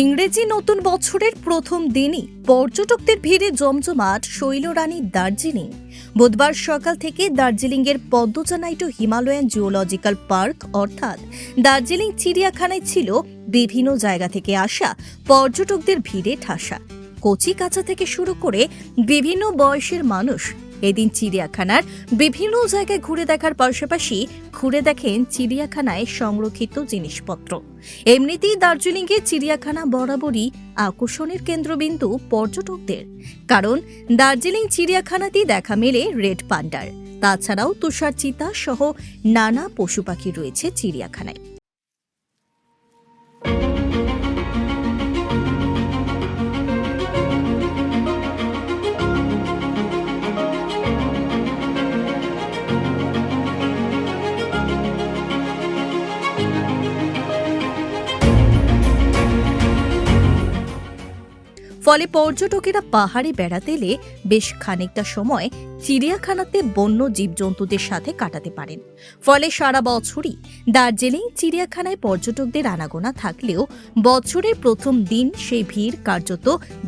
ইংরেজি নতুন বছরের প্রথম দিনই পর্যটকদের ভিড়ে জমজমাট শৈলরানীর দার্জিলিং। বুধবার সকাল থেকে দার্জিলিংয়ের পদ্মজানাইটু হিমালয়ান জিওলজিক্যাল পার্ক অর্থাৎ দার্জিলিং চিড়িয়াখানায় ছিল বিভিন্ন জায়গা থেকে আসা পর্যটকদের ভিড়ে ঠাসা। কচি কাঁচা থেকে শুরু করে বিভিন্ন বয়সের মানুষ এদিন চিড়িয়াখানার বিভিন্ন জায়গায় ঘুরে দেখার পাশাপাশি ঘুরে দেখেন চিড়িয়াখানায় সংরক্ষিত জিনিসপত্র। এমনিতেই দার্জিলিংয়ে চিড়িয়াখানা বরাবরই আকর্ষণের কেন্দ্রবিন্দু পর্যটকদের, কারণ দার্জিলিং চিড়িয়াখানাতেই দেখা মেলে রেড পান্ডার। তাছাড়াও তুষার চিতা সহ নানা পশু পাখি রয়েছে চিড়িয়াখানায়। ফলে পর্যটকেরা পাহাড়ে বেড়াতে এলে বেশ খানিকটা সময় চিড়িয়াখানাতে বন্য জীবজন্তুদের সাথে কাটাতে পারেন। ফলে সারা বছরই দার্জিলিং চিড়িয়াখানায় পর্যটকদের আনাগোনা থাকলেও বছরের প্রথম দিন সেই ভিড় কার্যত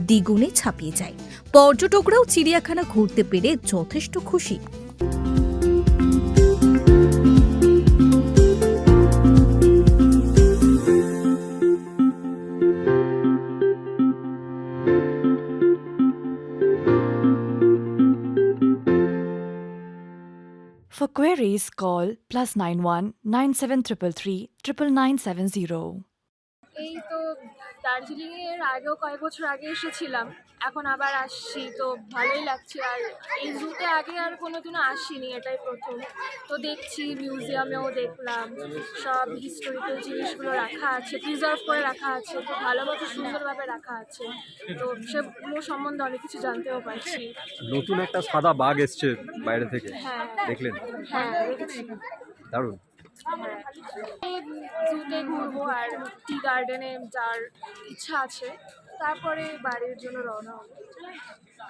দ্বিগুণে ছাপিয়ে যায়। পর্যটকরাও চিড়িয়াখানা ঘুরতে পেরে যথেষ্ট খুশি। For queries, call +91 9733 99970. এই তো দার্জিলিং এর আগেও কয়েক বছর আগে এসেছিলাম, এখন আবার আসছি, তো ভালোই লাগছে। আর এই জুতে আগে আর কোনোদিনও আসিনি, এটাই প্রথম। তো দেখছি, মিউজিয়ামেও দেখলাম, সব হিস্টোরিক্যাল জিনিসগুলো রাখা আছে, প্রিজার্ভ করে রাখা আছে, তো ভালো মতো সুন্দরভাবে রাখা আছে। তো সেগুলো সম্বন্ধে অনেক কিছু জানতেও পারছি। নতুন একটা সাদা বাঘ এসছে বাইরে থেকে, হ্যাঁ দেখলেন? হ্যাঁ, দেখেছি। দারুণ। এই জুতে ঘুরবো আর টি গার্ডেনে যাওয়ার ইচ্ছা আছে, তারপরে বাড়ির জন্য রওনা হবো।